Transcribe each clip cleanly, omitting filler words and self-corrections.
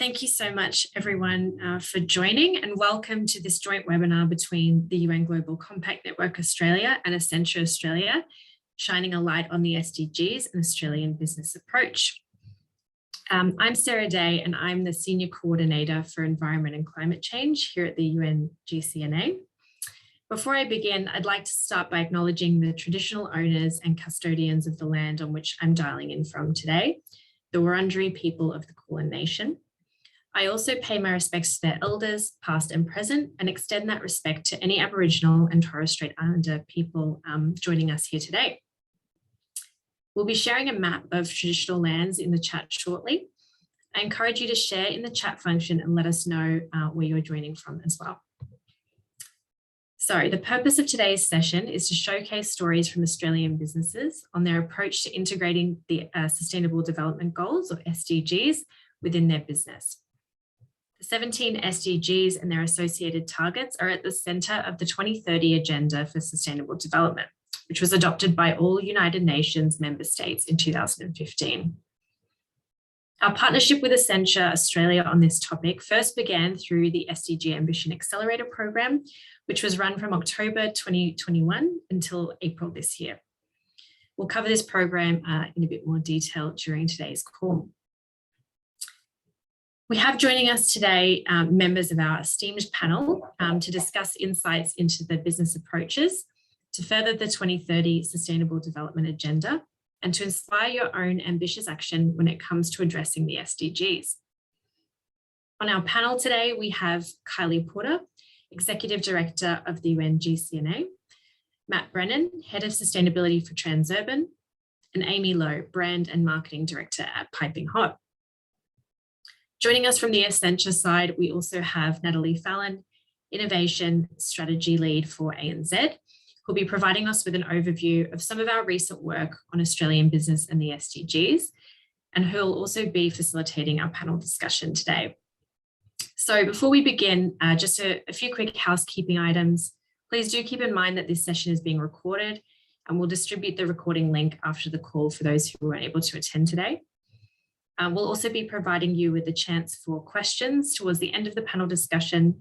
Thank you so much, everyone, for joining, and welcome to this joint webinar between the UN Global Compact Network Australia and Accenture Australia, shining a light on the SDGs and Australian business approach. I'm Sarah Day, and I'm the Senior Coordinator for Environment and Climate Change here at the UNGCNA. Before I begin, I'd like to start by acknowledging the traditional owners and custodians of the land on which I'm dialing in from today, the Wurundjeri people of the Kulin Nation. I also pay my respects to their elders, past and present, and extend that respect to any Aboriginal and Torres Strait Islander people joining us here today. We'll be sharing a map of traditional lands in the chat shortly. I encourage you to share in the chat function and let us know where you're joining from as well. So the purpose of today's session is to showcase stories from Australian businesses on their approach to integrating the Sustainable Development Goals, or SDGs, within their business. The 17 SDGs and their associated targets are at the centre of the 2030 Agenda for Sustainable Development, which was adopted by all United Nations member states in 2015. Our partnership with Accenture Australia on this topic first began through the SDG Ambition Accelerator Programme, which was run from October 2021 until April this year. We'll cover this program in a bit more detail during today's call. We have joining us today members of our esteemed panel to discuss insights into the business approaches to further the 2030 Sustainable Development Agenda and to inspire your own ambitious action when it comes to addressing the SDGs. On our panel today, we have Kylie Porter, Executive Director of the UNGCNA, Matt Brennan, Head of Sustainability for Transurban, and Amy Lowe, Brand and Marketing Director at Piping Hot. Joining us from the Accenture side, we also have Natalie Fallon, Innovation Strategy Lead for ANZ, who'll be providing us with an overview of some of our recent work on Australian business and the SDGs, and who'll also be facilitating our panel discussion today. So before we begin, just a few quick housekeeping items. Please do keep in mind that this session is being recorded, and we'll distribute the recording link after the call for those who weren't able to attend today. We'll also be providing you with a chance for questions towards the end of the panel discussion.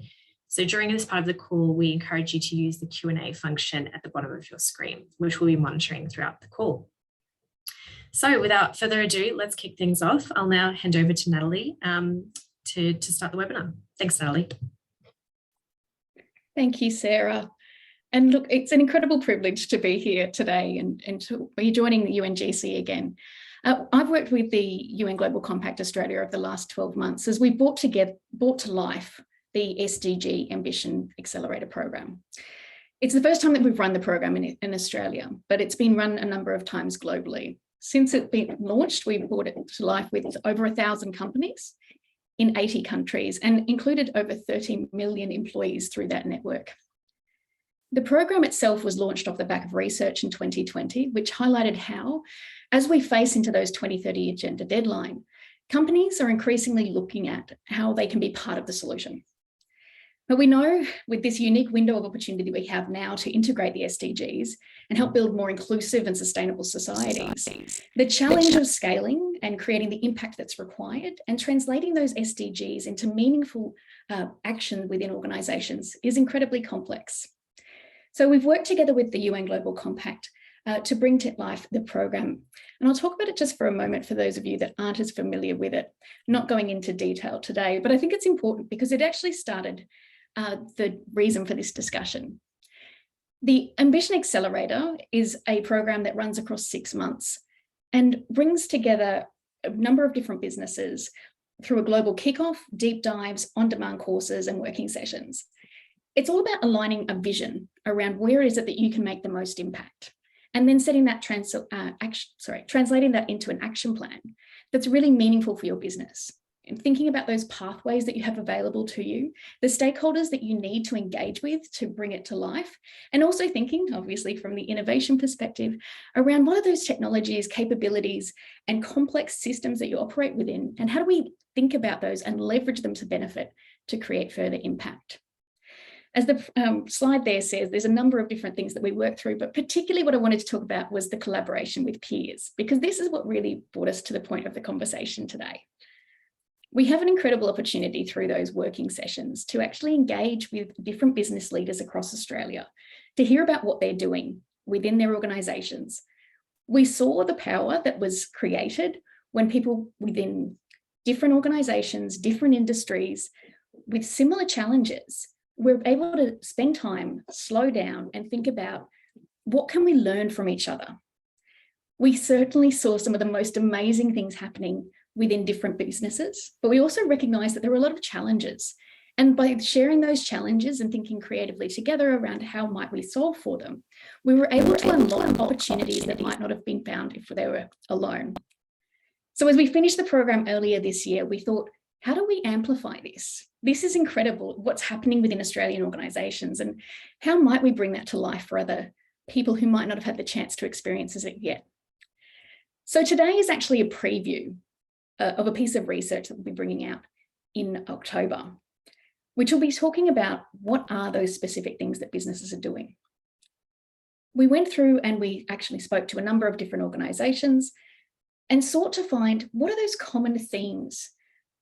So during this part of the call, we encourage you to use the Q&A function at the bottom of your screen, which we'll be monitoring throughout the call. So without further ado, let's kick things off. I'll now hand over to Natalie to start the webinar. Thanks, Natalie. Thank you, Sarah. And look, it's an incredible privilege to be here today and to be joining the UNGC again. I've worked with the UN Global Compact Australia over the last 12 months as we brought to life the SDG Ambition Accelerator Programme. It's the first time that we've run the program in Australia, but it's been run a number of times globally. Since it's been launched, we've brought it to life with over 1,000 companies in 80 countries and included over 30 million employees through that network. The program itself was launched off the back of research in 2020, which highlighted how, as we face into those 2030 agenda deadline, companies are increasingly looking at how they can be part of the solution. But we know with this unique window of opportunity we have now to integrate the SDGs and help build more inclusive and sustainable societies, the challenge of scaling and creating the impact that's required and translating those SDGs into meaningful action within organisations is incredibly complex. So we've worked together with the UN Global Compact to bring to life the program. And I'll talk about it just for a moment for those of you that aren't as familiar with it, not going into detail today, but I think it's important because it actually started the reason for this discussion. The Ambition Accelerator is a program that runs across 6 months and brings together a number of different businesses through a global kickoff, deep dives, on-demand courses and working sessions. It's all about aligning a vision around where is it that you can make the most impact, and then setting that translating that into an action plan that's really meaningful for your business. And thinking about those pathways that you have available to you, the stakeholders that you need to engage with to bring it to life, and also thinking, obviously, from the innovation perspective around what are those technologies, capabilities, and complex systems that you operate within, and how do we think about those and leverage them to benefit to create further impact. As the slide there says, there's a number of different things that we work through, but particularly what I wanted to talk about was the collaboration with peers, because this is what really brought us to the point of the conversation today. We have an incredible opportunity through those working sessions to actually engage with different business leaders across Australia, to hear about what they're doing within their organisations. We saw the power that was created when people within different organisations, different industries, with similar challenges, were able to spend time, slow down, and think about what can we learn from each other. We certainly saw some of the most amazing things happening within different businesses, but we also recognised that there were a lot of challenges. And by sharing those challenges and thinking creatively together around how might we solve for them, we were able to unlock opportunities that might not have been found if they were alone. So as we finished the program earlier this year, we thought, how do we amplify this? This is incredible, what's happening within Australian organisations, and how might we bring that to life for other people who might not have had the chance to experience it yet? So today is actually a preview of a piece of research that we'll be bringing out in October, which will be talking about what are those specific things that businesses are doing. We went through and we actually spoke to a number of different organisations and sought to find what are those common themes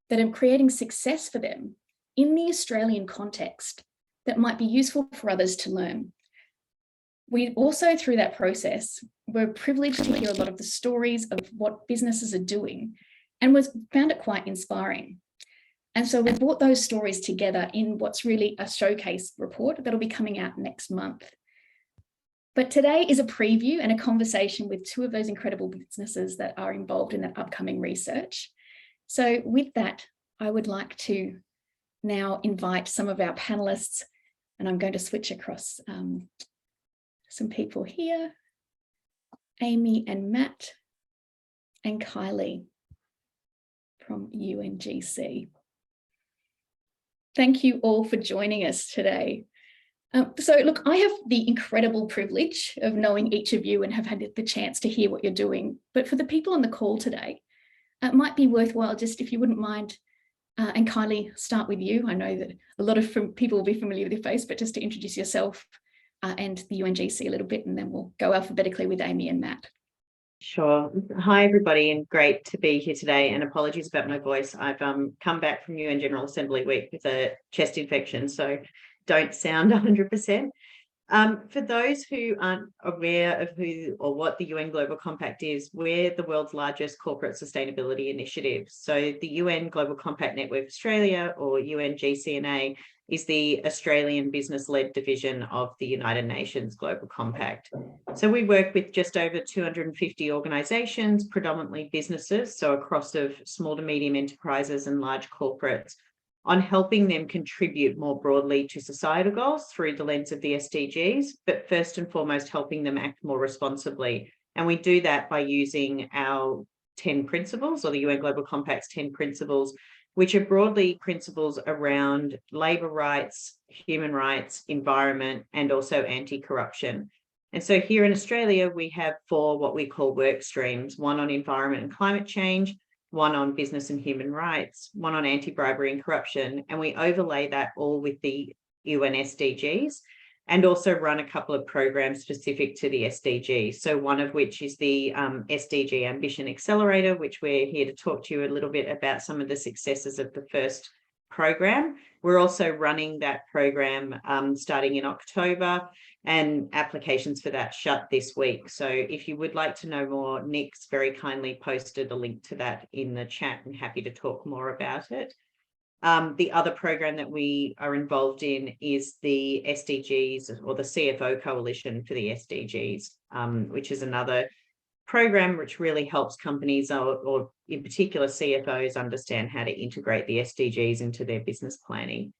that are creating success for them in the Australian context that might be useful for others to learn. We also, through that process, were privileged to hear a lot of the stories of what businesses are doing and found it quite inspiring. And so we brought those stories together in what's really a showcase report that'll be coming out next month. But today is a preview and a conversation with two of those incredible businesses that are involved in that upcoming research. So with that, I would like to now invite some of our panelists, and I'm going to switch across some people here, Amy and Matt and Kylie from UNGC. Thank you all for joining us today. So look, I have the incredible privilege of knowing each of you and have had the chance to hear what you're doing. But for the people on the call today, it might be worthwhile just if you wouldn't mind, and Kylie, start with you. I know that a lot of people will be familiar with your face, but just to introduce yourself and the UNGC a little bit, and then we'll go alphabetically with Amy and Matt. Sure. Hi, everybody, and great to be here today. And apologies about my voice. I've come back from UN General Assembly week with a chest infection, so don't sound 100%. For those who aren't aware of who or what the UN Global Compact is, we're the world's largest corporate sustainability initiative. So the UN Global Compact Network Australia, or UNGCNA, is the Australian business-led division of the United Nations Global Compact. So we work with just over 250 organisations, predominantly businesses, so across of small to medium enterprises and large corporates, on helping them contribute more broadly to societal goals through the lens of the SDGs, but first and foremost, helping them act more responsibly. And we do that by using our 10 principles, or the UN Global Compact's 10 principles, which are broadly principles around labour rights, human rights, environment, and also anti-corruption. And so here in Australia, we have 4 what we call work streams, one on environment and climate change, one on business and human rights, one on anti-bribery and corruption, and we overlay that all with the UN SDGs, and also run a couple of programs specific to the SDGs. So one of which is the SDG Ambition Accelerator, which we're here to talk to you a little bit about some of the successes of the first program. We're also running that program starting in October, and applications for that shut this week. So if you would like to know more, Nick's very kindly posted a link to that in the chat, and happy to talk more about it. The other program that we are involved in is the SDGs, or the CFO Coalition for the SDGs, which is another program which really helps companies, or in particular CFOs, understand how to integrate the SDGs into their business planning.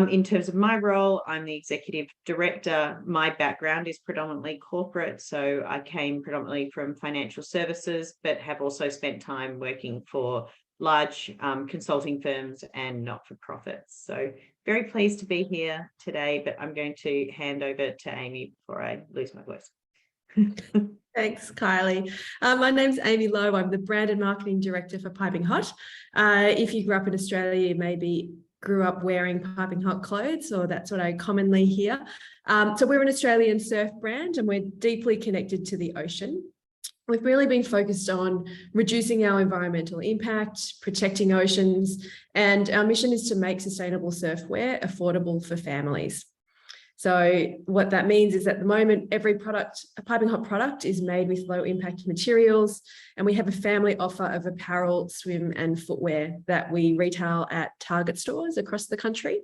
In terms of my role, I'm the executive director. My background is predominantly corporate, so I came predominantly from financial services, but have also spent time working for large consulting firms and not-for-profits. So very pleased to be here today, but I'm going to hand over to Amy before I lose my voice. Thanks, Kylie. My name's Amy Lowe. I'm the Brand and Marketing Director for Piping Hot. If you grew up in Australia, you maybe grew up wearing piping hot clothes, or that's what I commonly hear. So we're an Australian surf brand, and we're deeply connected to the ocean. we've really been focused on reducing our environmental impact, protecting oceans, and our mission is to make sustainable surfwear affordable for families. So what that means is at the moment, every product, a piping hot product, is made with low impact materials, and we have a family offer of apparel, swim and footwear that we retail at Target stores across the country.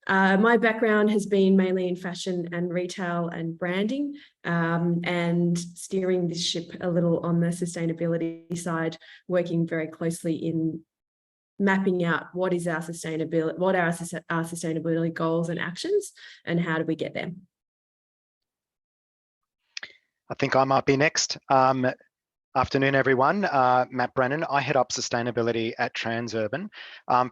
My background has been mainly in fashion and retail and branding, and steering this ship a little on the sustainability side, working very closely in mapping out what is our sustainability, what are our sustainability goals and actions, and how do we get there. I think I might be next. Afternoon, everyone. Matt Brennan. I head up sustainability at Transurban.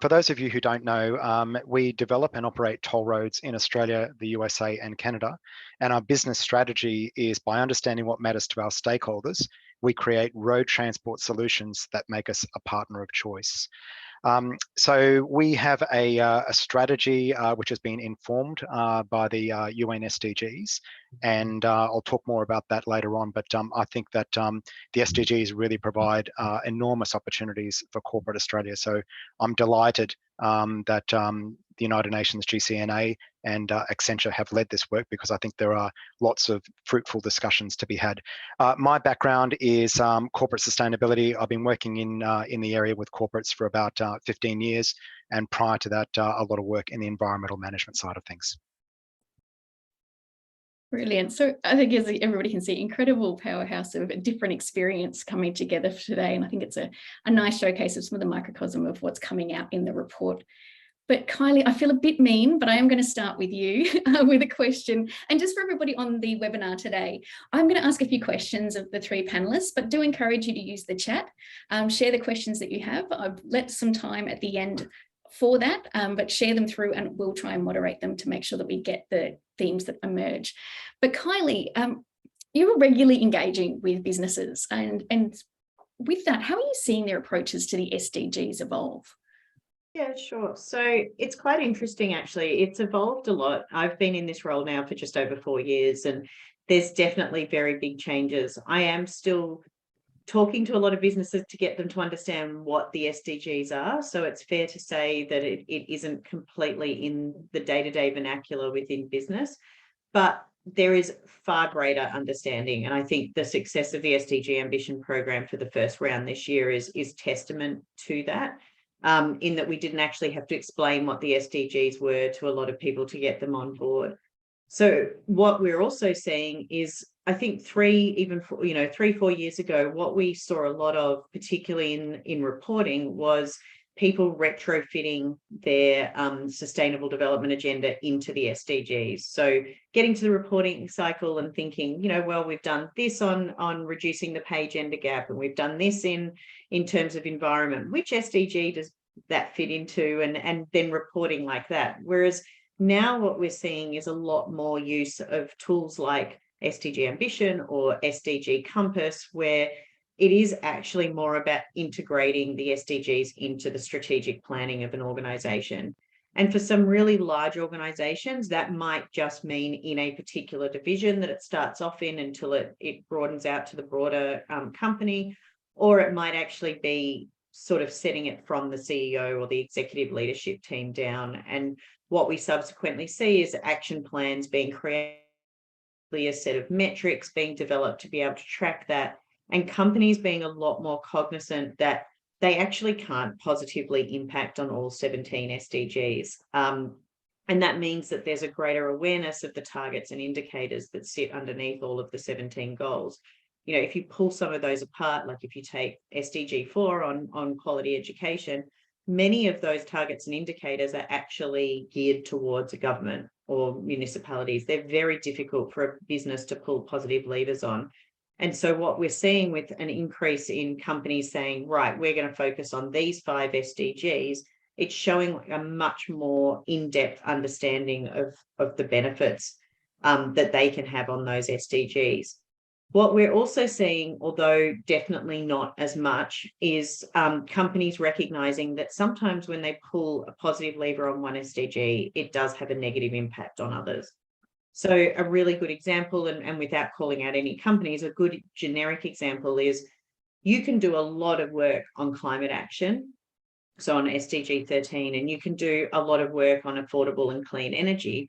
For those of you who don't know, we develop and operate toll roads in Australia, the USA and Canada. And our business strategy is by understanding what matters to our stakeholders, we create road transport solutions that make us a partner of choice. So we have a strategy which has been informed by the UN SDGs, and I'll talk more about that later on. But I think that the SDGs really provide enormous opportunities for corporate Australia. So I'm delighted that the United Nations GCNA and Accenture have led this work, because I think there are lots of fruitful discussions to be had. My background is corporate sustainability. I've been working in the area with corporates for about 15 years, and prior to that, a lot of work in the environmental management side of things. Brilliant. So I think, as everybody can see, incredible powerhouse of a different experience coming together for today. And I think it's a nice showcase of some of the microcosm of what's coming out in the report. But Kylie, I feel a bit mean, but I am going to start with you with a question. And just for everybody on the webinar today, I'm going to ask a few questions of the three panelists, but do encourage you to use the chat, share the questions that you have. I've left some time at the end for that, but share them through and we'll try and moderate them to make sure that we get the themes that emerge. But Kylie, you're regularly engaging with businesses, and with that, how are you seeing their approaches to the SDGs evolve? Yeah, sure. So it's quite interesting, actually. It's evolved a lot. I've been in this role now for just over 4 years, and there's definitely very big changes. I am still talking to a lot of businesses to get them to understand what the SDGs are. So it's fair to say that it isn't completely in the day-to-day vernacular within business, but there is far greater understanding. And I think the success of the SDG Ambition Program for the first round this year is testament to that. In that we didn't actually have to explain what the SDGs were to a lot of people to get them on board. So what we're also seeing is, I think 3-4 years ago, what we saw a lot of, particularly in reporting, was people retrofitting their sustainable development agenda into the SDGs. So getting to the reporting cycle and thinking, well, we've done this on reducing the pay gender gap, and we've done this in terms of environment. Which SDG does that fit into? And then reporting like that. Whereas now what we're seeing is a lot more use of tools like SDG Ambition or SDG Compass, where it is actually more about integrating the SDGs into the strategic planning of an organisation. And for some really large organisations, that might just mean in a particular division that it starts off in until it broadens out to the broader company, or it might actually be sort of setting it from the CEO or the executive leadership team down. And what we subsequently see is action plans being created, a set of metrics being developed to be able to track that, and companies being a lot more cognizant that they actually can't positively impact on all 17 SDGs. And that means that there's a greater awareness of the targets and indicators that sit underneath all of the 17 goals. If you pull some of those apart, like if you take SDG 4 on quality education, many of those targets and indicators are actually geared towards a government or municipalities. They're very difficult for a business to pull positive levers on. And so what we're seeing with an increase in companies saying, right, we're going to focus on these 5 SDGs, it's showing a much more in-depth understanding of the benefits that they can have on those SDGs. What we're also seeing, although definitely not as much, is companies recognizing that sometimes when they pull a positive lever on one SDG, it does have a negative impact on others. So a really good example, and without calling out any companies, a good generic example is you can do a lot of work on climate action, so on SDG 13, and you can do a lot of work on affordable and clean energy,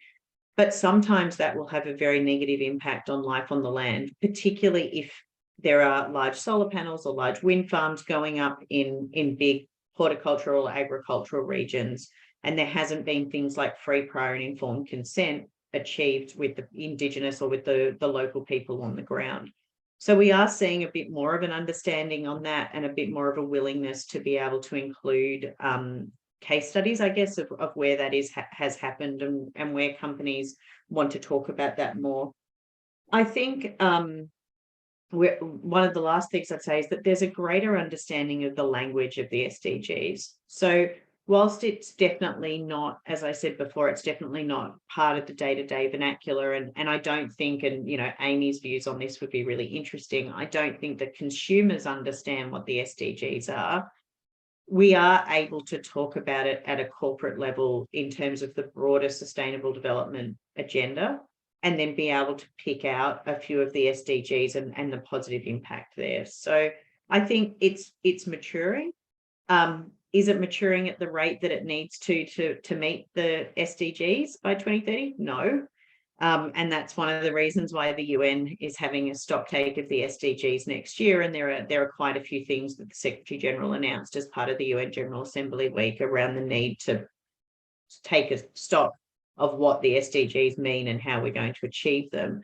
but sometimes that will have a very negative impact on life on the land, particularly if there are large solar panels or large wind farms going up in big horticultural or agricultural regions, and there hasn't been things like free, prior and informed consent achieved with the Indigenous or with the local people on the ground. So we are seeing a bit more of an understanding on that, and a bit more of a willingness to be able to include case studies, I guess, of where that has happened, and where companies want to talk about that more. I think one of the last things I'd say is that there's a greater understanding of the language of the SDGs. So whilst it's definitely not, as I said before, it's definitely not part of the day-to-day vernacular, and I don't think, and Amy's views on this would be really interesting, I don't think that consumers understand what the SDGs are. We are able to talk about it at a corporate level in terms of the broader sustainable development agenda, and then be able to pick out a few of the SDGs and the positive impact there. So I think it's maturing. Is it maturing at the rate that it needs to meet the SDGs by 2030? No. And that's one of the reasons why the UN is having a stock take of the SDGs next year. And there are quite a few things that the Secretary General announced as part of the UN General Assembly week around the need to take a stock of what the SDGs mean and how we're going to achieve them.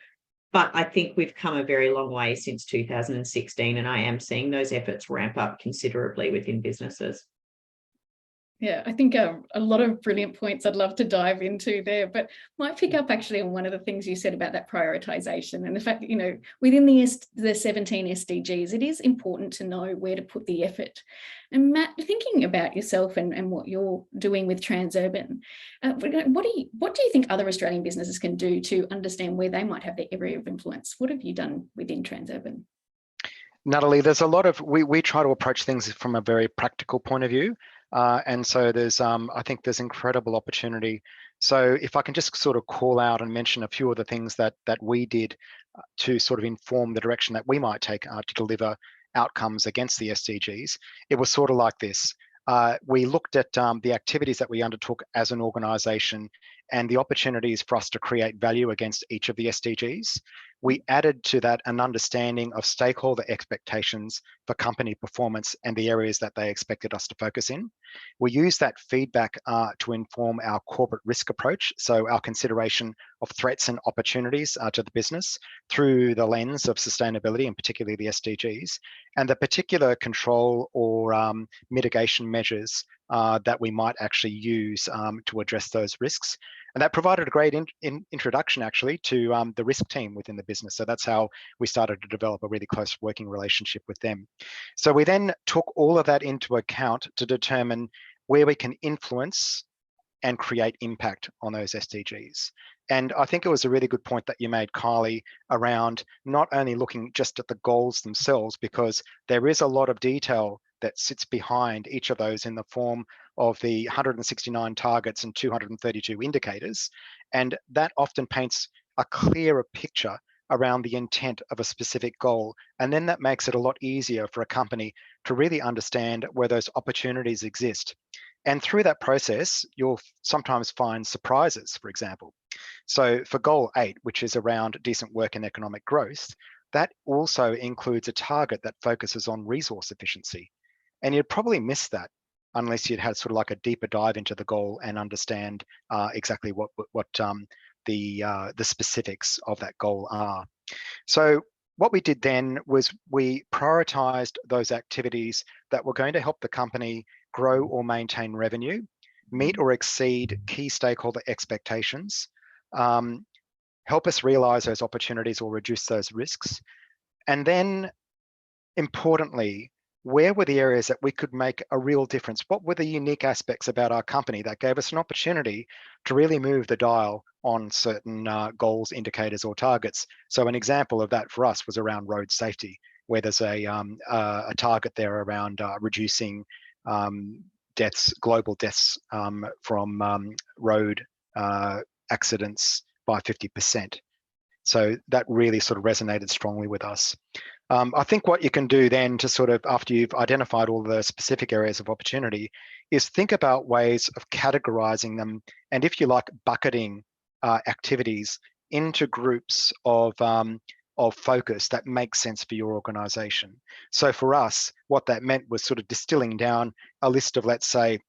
But I think we've come a very long way since 2016, and I am seeing those efforts ramp up considerably within businesses. Yeah, I think a lot of brilliant points I'd love to dive into there, but might pick up actually on one of the things you said about that prioritization and the fact that, within the 17 SDGs, it is important to know where to put the effort. And Matt, thinking about yourself and what you're doing with Transurban, what do you think other Australian businesses can do to understand where they might have their area of influence? What have you done within Transurban? Natalie, there's a lot of, we try to approach things from a very practical point of view. And so there's, I think there's incredible opportunity. So if I can just sort of call out and mention a few of the things that we did to sort of inform the direction that we might take to deliver outcomes against the SDGs, it was sort of like this. We looked at the activities that we undertook as an organisation and the opportunities for us to create value against each of the SDGs. We added to that an understanding of stakeholder expectations for company performance and the areas that they expected us to focus in. We used that feedback to inform our corporate risk approach, so our consideration of threats and opportunities to the business through the lens of sustainability, and particularly the SDGs, and the particular control or mitigation measures that we might actually use to address those risks. And that provided a great introduction actually to the risk team within the business. So that's how we started to develop a really close working relationship with them. So we then took all of that into account to determine where we can influence and create impact on those SDGs. And I think it was a really good point that you made, Kylie, around not only looking just at the goals themselves, because there is a lot of detail that sits behind each of those in the form of the 169 targets and 232 indicators. And that often paints a clearer picture around the intent of a specific goal. And then that makes it a lot easier for a company to really understand where those opportunities exist. And through that process, you'll sometimes find surprises, for example. So for goal 8, which is around decent work and economic growth, that also includes a target that focuses on resource efficiency. And you'd probably miss that unless you'd had sort of like a deeper dive into the goal and understand exactly what the specifics of that goal are. So what we did then was we prioritized those activities that were going to help the company grow or maintain revenue, meet or exceed key stakeholder expectations, help us realize those opportunities or reduce those risks. And then importantly, where were the areas that we could make a real difference? What were the unique aspects about our company that gave us an opportunity to really move the dial on certain goals, indicators, or targets? So an example of that for us was around road safety, where there's a target there around reducing global deaths from road accidents by 50%. So that really sort of resonated strongly with us. I think what you can do then to sort of, after you've identified all the specific areas of opportunity, is think about ways of categorizing them, and if you like, bucketing activities into groups of focus that make sense for your organization. So for us, what that meant was sort of distilling down a list of, let's say,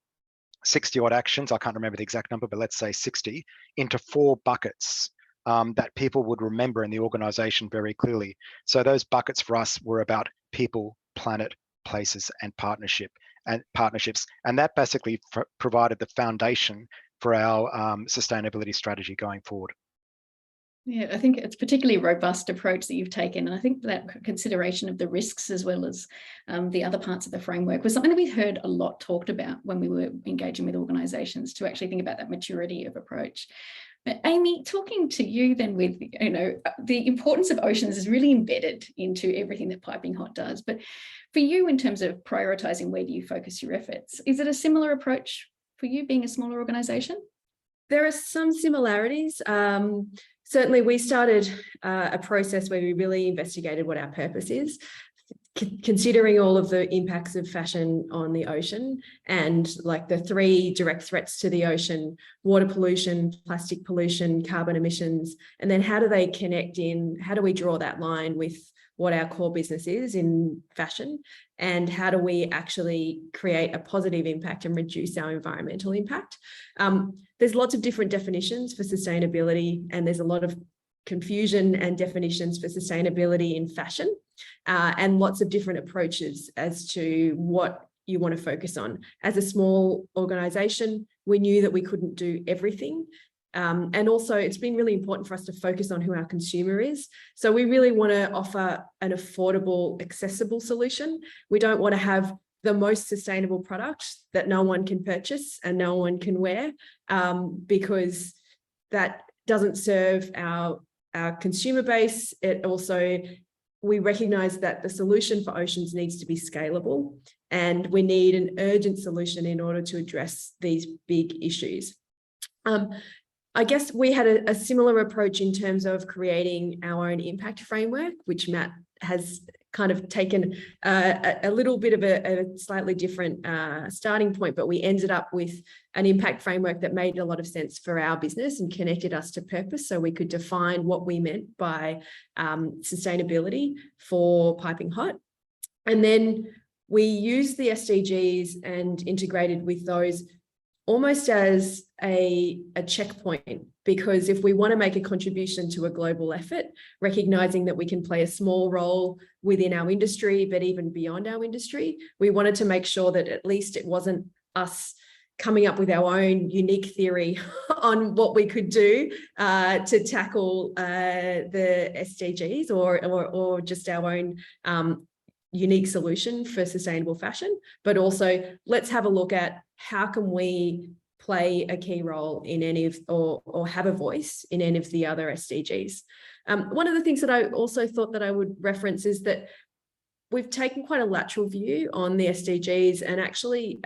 60 odd actions, I can't remember the exact number, but let's say 60, into 4 buckets that people would remember in the organization very clearly. So those buckets for us were about people, planet, places, and partnerships. And that basically provided the foundation for our sustainability strategy going forward. Yeah, I think it's a particularly robust approach that you've taken. And I think that consideration of the risks as well as the other parts of the framework was something that we heard a lot talked about when we were engaging with organisations, to actually think about that maturity of approach. But Amy, talking to you then, with, you know, the importance of oceans is really embedded into everything that Piping Hot does. But for you, in terms of prioritising, where do you focus your efforts? Is it a similar approach for you, being a smaller organisation? There are some similarities. Certainly, we started a process where we really investigated what our purpose is, considering all of the impacts of fashion on the ocean, and like the 3 direct threats to the ocean: water pollution, plastic pollution, carbon emissions, and then how do they connect in? How do we draw that line with what our core business is in fashion, and how do we actually create a positive impact and reduce our environmental impact? There's lots of different definitions for sustainability, and there's a lot of confusion and definitions for sustainability in fashion, and lots of different approaches as to what you want to focus on. As a small organisation, we knew that we couldn't do everything. And also, it's been really important for us to focus on who our consumer is. So we really want to offer an affordable, accessible solution. We don't want to have the most sustainable product that no one can purchase and no one can wear, because that doesn't serve our consumer base. It also, we recognise that the solution for oceans needs to be scalable, and we need an urgent solution in order to address these big issues. I guess we had a similar approach in terms of creating our own impact framework, which Matt has kind of taken a little bit of a slightly different starting point, but we ended up with an impact framework that made a lot of sense for our business and connected us to purpose, so we could define what we meant by sustainability for Piping Hot. And then we used the SDGs and integrated with those almost as a checkpoint, because if we want to make a contribution to a global effort, recognizing that we can play a small role within our industry, but even beyond our industry, we wanted to make sure that at least it wasn't us coming up with our own unique theory on what we could do to tackle the SDGs or just our own unique solution for sustainable fashion, but also let's have a look at how can we play a key role in any of, or have a voice in any of the other SDGs. One of the things that I also thought that I would reference is that we've taken quite a lateral view on the SDGs, and actually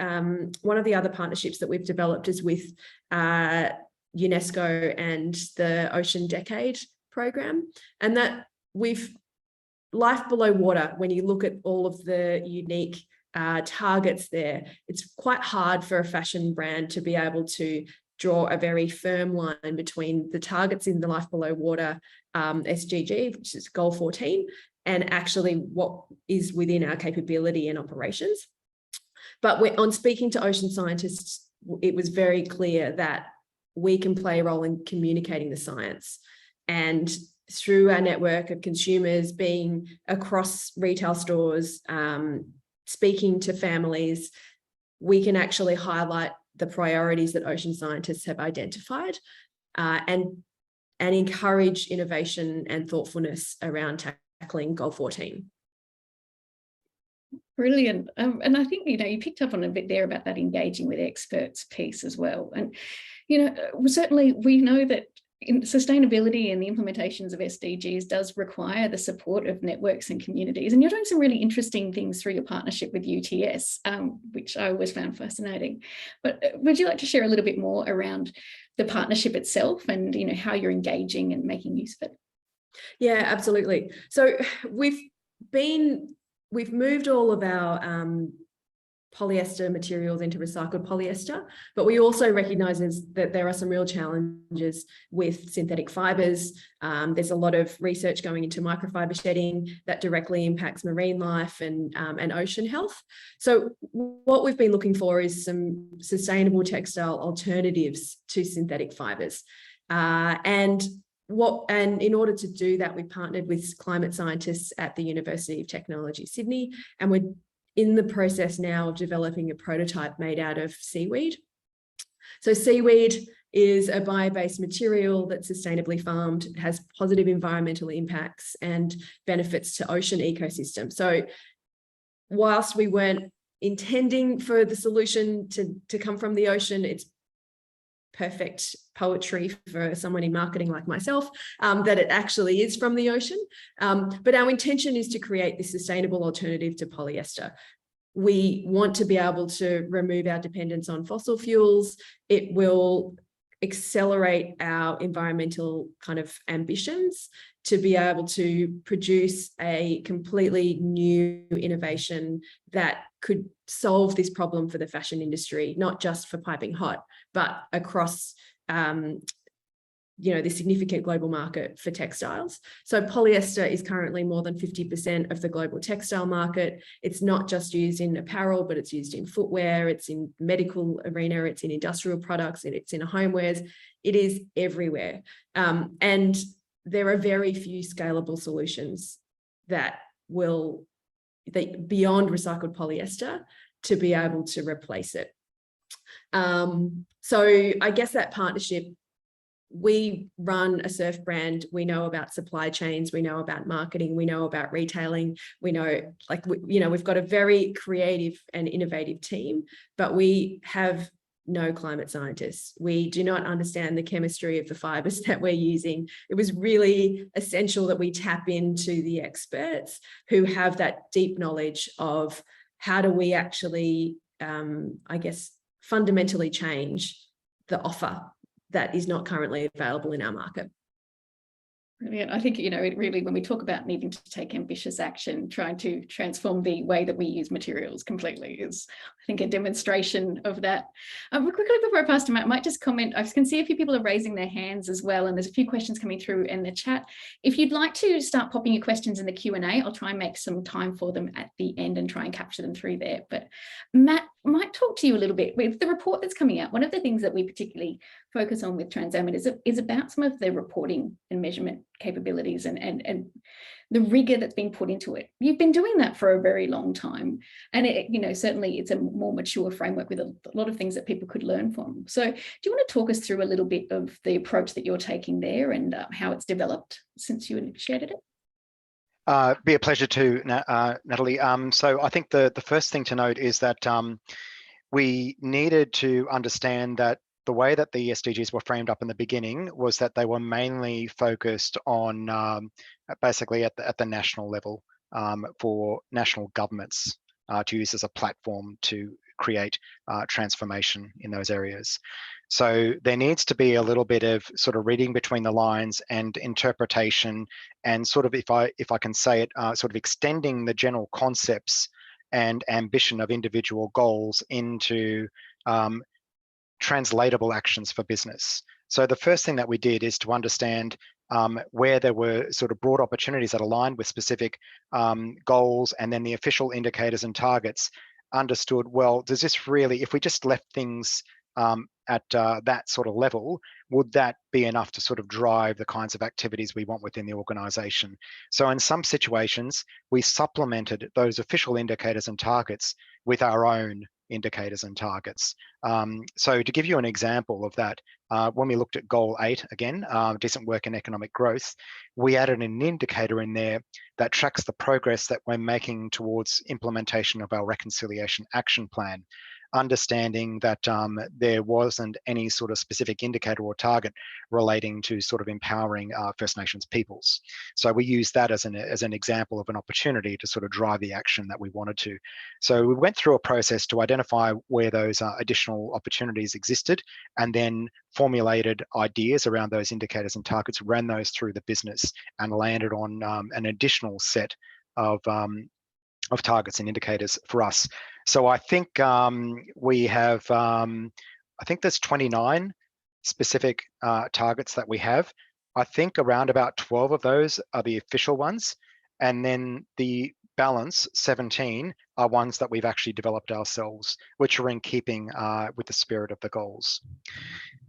one of the other partnerships that we've developed is with UNESCO and the Ocean Decade program, and that we've life below water, when you look at all of the unique targets there, it's quite hard for a fashion brand to be able to draw a very firm line between the targets in the life below water SDG, which is goal 14, and actually what is within our capability and operations. But on speaking to ocean scientists, it was very clear that we can play a role in communicating the science, and through our network of consumers, being across retail stores, speaking to families, we can actually highlight the priorities that ocean scientists have identified, and encourage innovation and thoughtfulness around tackling goal 14. Brilliant. And I think, you picked up on a bit there about that engaging with experts piece as well. And, certainly we know that in sustainability and the implementations of SDGs does require the support of networks and communities. And you're doing some really interesting things through your partnership with UTS, which I always found fascinating. But would you like to share a little bit more around the partnership itself and, you know, how you're engaging and making use of it. Yeah, absolutely. So we've moved all of our polyester materials into recycled polyester, but we also recognise that there are some real challenges with synthetic fibres. There's a lot of research going into microfiber shedding that directly impacts marine life and ocean health. So what we've been looking for is some sustainable textile alternatives to synthetic fibres. And in order to do that, we partnered with climate scientists at the University of Technology, Sydney, and we're in the process now of developing a prototype made out of seaweed. So seaweed is a bio-based material that's sustainably farmed, has positive environmental impacts and benefits to ocean ecosystems. So whilst we weren't intending for the solution to come from the ocean, it's perfect poetry for someone in marketing like myself, that it actually is from the ocean. But our intention is to create this sustainable alternative to polyester. We want to be able to remove our dependence on fossil fuels. It will accelerate our environmental kind of ambitions to be able to produce a completely new innovation that could solve this problem for the fashion industry, not just for piping hot, but across the significant global market for textiles. So polyester is currently more than 50% of the global textile market. It's not just used in apparel, but it's used in footwear, it's in medical arena, it's in industrial products, and it's in homewares. It is everywhere. And there are very few scalable solutions that beyond recycled polyester to be able to replace it. So I guess that partnership, we run a surf brand, we know about supply chains, we know about marketing, we know about retailing, we know, we've got a very creative and innovative team, but we have no climate scientists. We do not understand the chemistry of the fibers that we're using. It was really essential that we tap into the experts who have that deep knowledge of how do we actually, fundamentally change the offer that is not currently available in our market. Brilliant. I think, it really, when we talk about needing to take ambitious action, trying to transform the way that we use materials completely is, I think, a demonstration of that. Quickly before I pass to Matt, I might just comment. I can see a few people are raising their hands as well, and there's a few questions coming through in the chat. If you'd like to start popping your questions in the Q&A, I'll try and make some time for them at the end and try and capture them through there. But Matt, I might talk to you a little bit with the report that's coming out. One of the things that we particularly focus on with Transamit is about some of the reporting and measurement capabilities and the rigor that's been put into it. You've been doing that for a very long time, and certainly it's a more mature framework with a lot of things that people could learn from. So do you want to talk us through a little bit of the approach that you're taking there and how it's developed since you initiated it? Be a pleasure to, Natalie. So I think the first thing to note is that we needed to understand that the way that the SDGs were framed up in the beginning was that they were mainly focused on basically at the national level for national governments to use as a platform to create transformation in those areas. So there needs to be a little bit of sort of reading between the lines and interpretation, and sort of, if I can say it, sort of extending the general concepts and ambition of individual goals into translatable actions for business. So the first thing that we did is to understand where there were sort of broad opportunities that aligned with specific goals, and then the official indicators and targets understood, well, does this really, if we just left things at that sort of level, would that be enough to sort of drive the kinds of activities we want within the organisation? So in some situations, we supplemented those official indicators and targets with our own indicators and targets. So to give you an example of that, when we looked at goal 8, again, decent work and economic growth, we added an indicator in there that tracks the progress that we're making towards implementation of our reconciliation action plan. understanding that there wasn't any sort of specific indicator or target relating to sort of empowering First Nations peoples. So we used that as an example of an opportunity to sort of drive the action that we wanted to. So we went through a process to identify where those additional opportunities existed, and then formulated ideas around those indicators and targets, ran those through the business, and landed on an additional set of targets and indicators for us. So I think we have, I think there's 29 specific targets that we have. I think around about 12 of those are the official ones, and then the balance 17 are ones that we've actually developed ourselves, which are in keeping with the spirit of the goals.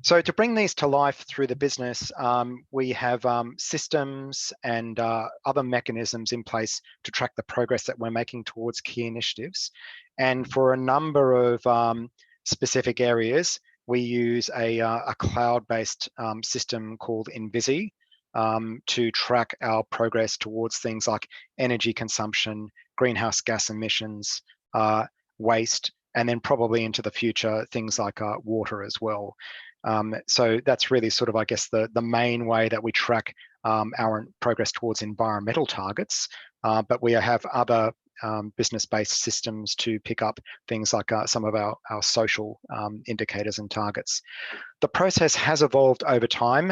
So to bring these to life through the business, we have systems and other mechanisms in place to track the progress that we're making towards key initiatives. And for a number of specific areas, we use a cloud-based system called Envisi to track our progress towards things like energy consumption, greenhouse gas emissions, waste, and then probably into the future, things like water as well. So that's really sort of, I guess, the main way that we track our progress towards environmental targets, but we have other business-based systems to pick up things like some of our social indicators and targets. The process has evolved over time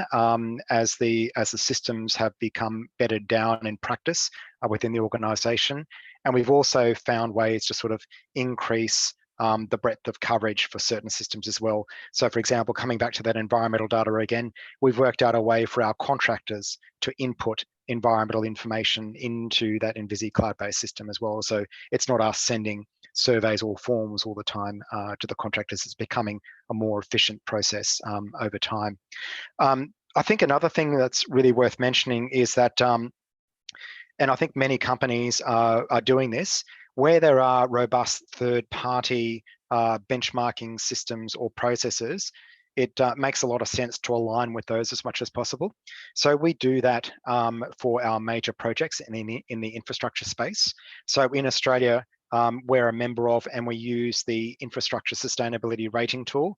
as the systems have become bedded down in practice within the organisation, and we've also found ways to sort of increase the breadth of coverage for certain systems as well. So for example, coming back to that environmental data again, we've worked out a way for our contractors to input environmental information into that Envisi cloud-based system as well. So it's not us sending surveys or forms all the time to the contractors. It's becoming a more efficient process over time. I think another thing that's really worth mentioning is that, and I think many companies are doing this, where there are robust third-party benchmarking systems or processes, it makes a lot of sense to align with those as much as possible. So we do that for our major projects in the infrastructure space. So in Australia, we're a member of, and we use the Infrastructure Sustainability Rating Tool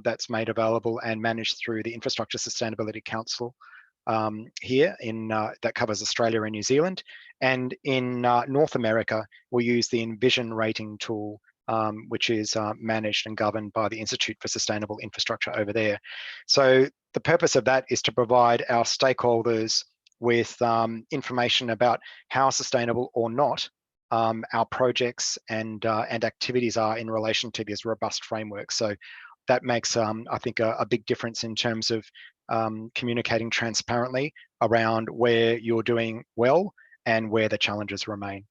that's made available and managed through the Infrastructure Sustainability Council here that covers Australia and New Zealand. And in North America, we use the Envision rating tool, which is managed and governed by the Institute for Sustainable Infrastructure over there. So the purpose of that is to provide our stakeholders with information about how sustainable or not our projects and activities are in relation to this robust framework. So that makes, I think, a big difference in terms of communicating transparently around where you're doing well and where the challenges remain.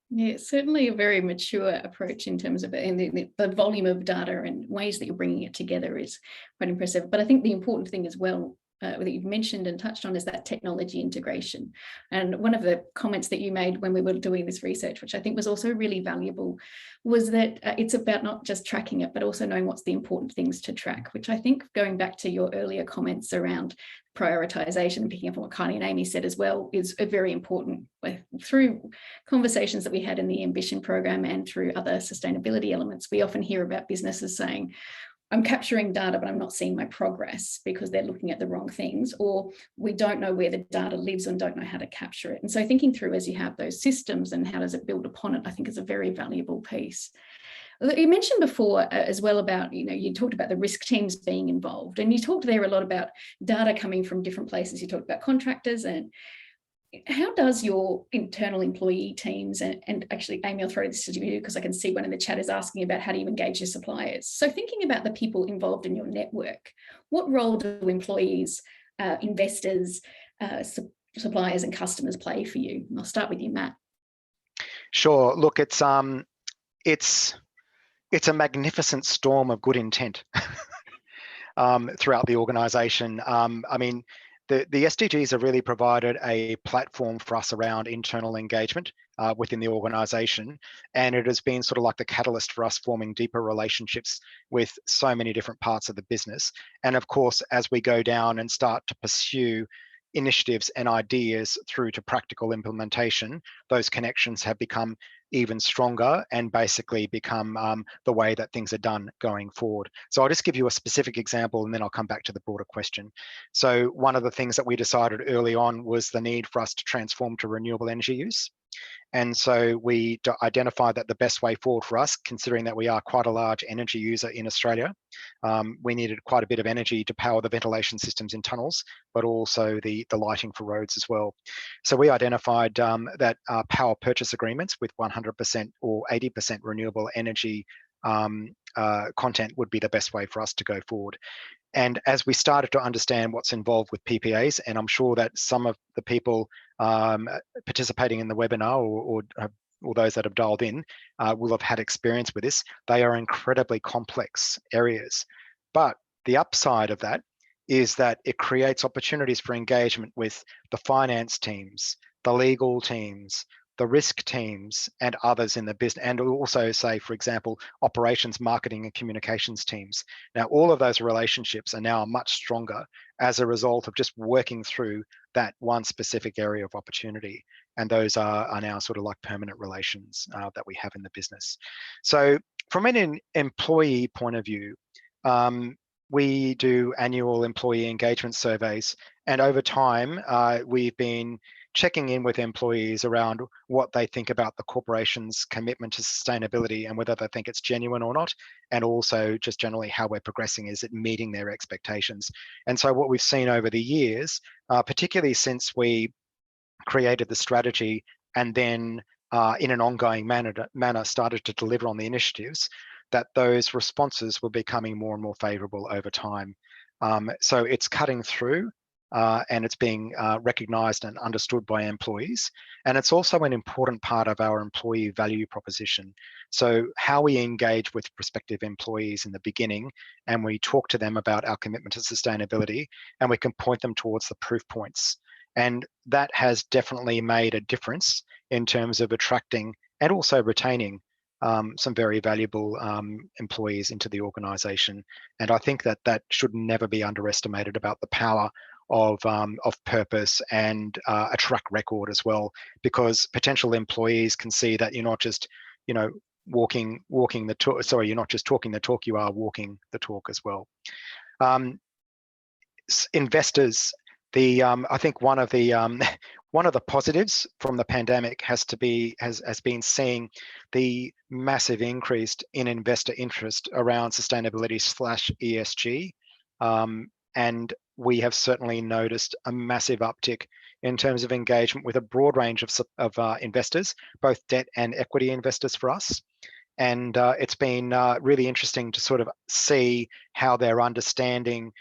Yeah, certainly a very mature approach in terms of it, and the volume of data and ways that you're bringing it together is quite impressive. But I think the important thing as well that you've mentioned and touched on is that technology integration. And one of the comments that you made when we were doing this research, which I think was also really valuable, was that it's about not just tracking it, but also knowing what's the important things to track, which I think, going back to your earlier comments around prioritization and picking up on what Kylie and Amy said as well, is very important. Through conversations that we had in the Ambition program and through other sustainability elements, we often hear about businesses saying, I'm capturing data, but I'm not seeing my progress because they're looking at the wrong things, or we don't know where the data lives and don't know how to capture it. And so thinking through, as you have those systems and how does it build upon it, I think is a very valuable piece. You mentioned before as well about, you talked about the risk teams being involved, and you talked there a lot about data coming from different places. You talked about contractors, and how does your internal employee teams, and actually, Amy, I'll throw this to you because I can see one in the chat is asking about how do you engage your suppliers. So thinking about the people involved in your network, what role do employees, investors, suppliers and customers play for you? And I'll start with you, Matt. Sure. Look, it's a magnificent storm of good intent throughout the organisation. I mean, the SDGs have really provided a platform for us around internal engagement within the organisation, and it has been sort of like the catalyst for us forming deeper relationships with so many different parts of the business. And of course, as we go down and start to pursue initiatives and ideas through to practical implementation, those connections have become even stronger and basically become the way that things are done going forward. So I'll just give you a specific example and then I'll come back to the broader question. So one of the things that we decided early on was the need for us to transform to renewable energy use. And so we identified that the best way forward for us, considering that we are quite a large energy user in Australia, we needed quite a bit of energy to power the ventilation systems in tunnels, but also the lighting for roads as well. So we identified that power purchase agreements with 100% or 80% renewable energy content would be the best way for us to go forward. And as we started to understand what's involved with PPAs, and I'm sure that some of the people participating in the webinar or those that have dialed in will have had experience with this, they are incredibly complex areas. But the upside of that is that it creates opportunities for engagement with the finance teams, the legal teams, the risk teams and others in the business, and also say, for example, operations, marketing and communications teams. Now, all of those relationships are now much stronger as a result of just working through that one specific area of opportunity. And those are now sort of like permanent relations that we have in the business. So from an employee point of view, we do annual employee engagement surveys. And over time, we've been checking in with employees around what they think about the corporation's commitment to sustainability and whether they think it's genuine or not, and also just generally how we're progressing. Is it meeting their expectations? And so what we've seen over the years, particularly since we created the strategy and then in an ongoing manner started to deliver on the initiatives, that those responses were becoming more and more favourable over time. So it's cutting through and it's being recognised and understood by employees. And it's also an important part of our employee value proposition. So how we engage with prospective employees in the beginning, and we talk to them about our commitment to sustainability, and we can point them towards the proof points. And that has definitely made a difference in terms of attracting and also retaining some very valuable employees into the organisation. And I think that that should never be underestimated about the power of purpose and a track record as well, because potential employees can see that you're not just, you know, walking the talk. Sorry, you're not just talking the talk, you are walking the talk as well. Investors, I think one of the positives from the pandemic has been seeing the massive increase in investor interest around sustainability / ESG, and we have certainly noticed a massive uptick in terms of engagement with a broad range of investors, both debt and equity investors for us. And it's been really interesting to sort of see how their understanding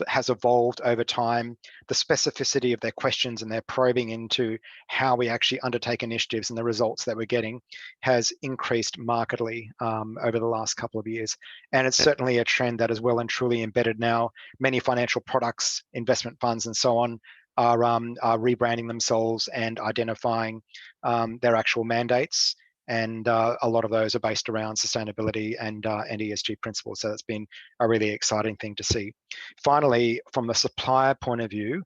has evolved over time, the specificity of their questions and their probing into how we actually undertake initiatives and the results that we're getting has increased markedly over the last couple of years. And it's certainly a trend that is well and truly embedded now. Many financial products, investment funds and so on are rebranding themselves and identifying their actual mandates. And a lot of those are based around sustainability and ESG principles. So that's been a really exciting thing to see. Finally, from the supplier point of view,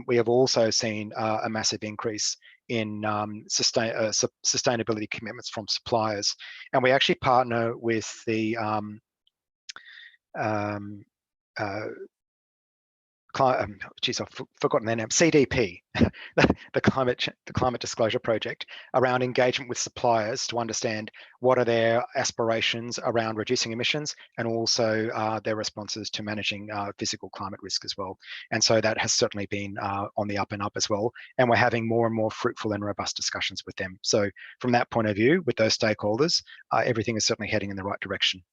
we have also seen a massive increase in sustainability commitments from suppliers. And we actually partner with the I've forgotten their name, CDP, the Climate Disclosure Project, around engagement with suppliers to understand what are their aspirations around reducing emissions and also their responses to managing physical climate risk as well. And so that has certainly been on the up and up as well. And we're having more and more fruitful and robust discussions with them. So from that point of view, with those stakeholders, everything is certainly heading in the right direction.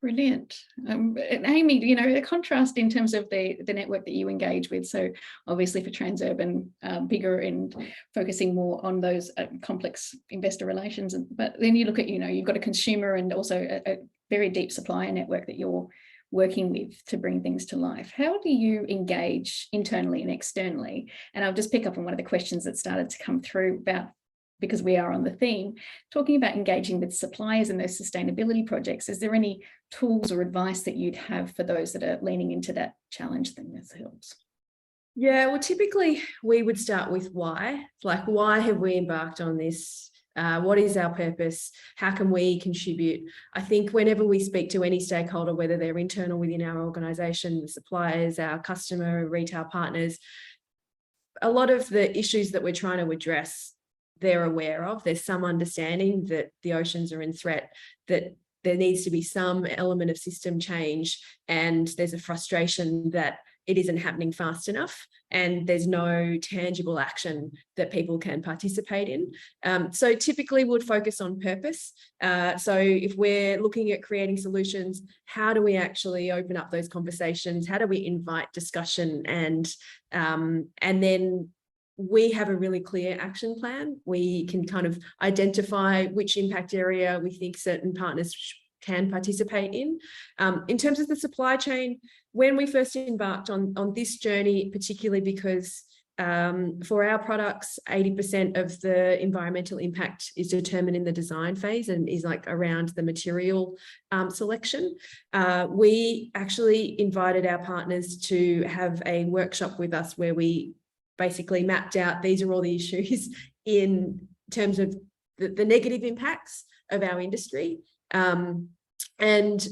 Brilliant. And Amy, you know, a contrast in terms of the network that you engage with. So obviously for Transurban, bigger and focusing more on those complex investor relations. But then you look at, you know, you've got a consumer and also a very deep supplier network that you're working with to bring things to life. How do you engage internally and externally? And I'll just pick up on one of the questions that started to come through about, because we are on the theme, talking about engaging with suppliers in those sustainability projects. Is there any tools or advice that you'd have for those that are leaning into that challenge thing that helps? Yeah, well, typically we would start with why. Like, why have we embarked on this? What is our purpose? How can we contribute? I think whenever we speak to any stakeholder, whether they're internal within our organisation, the suppliers, our customer, retail partners, a lot of the issues that we're trying to address, they're aware of. There's some understanding that the oceans are in threat, that there needs to be some element of system change, and there's a frustration that it isn't happening fast enough and there's no tangible action that people can participate in. So typically we'd focus on purpose. So if we're looking at creating solutions, how do we actually open up those conversations? How do we invite discussion? And then we have a really clear action plan. We can kind of identify which impact area we think certain partners can participate in. In terms of the supply chain, when we first embarked on this journey, particularly because for our products, 80% of the environmental impact is determined in the design phase and is like around the material selection. We actually invited our partners to have a workshop with us where we basically mapped out, these are all the issues in terms of the negative impacts of our industry. And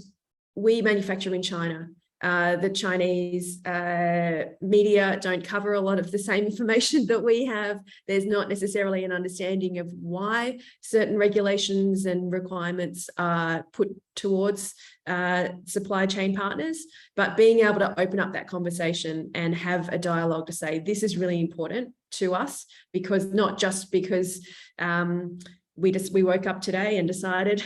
we manufacture in China. The Chinese media don't cover a lot of the same information that we have. There's not necessarily an understanding of why certain regulations and requirements are put towards supply chain partners, but being able to open up that conversation and have a dialogue to say, this is really important to us, because not just because we woke up today and decided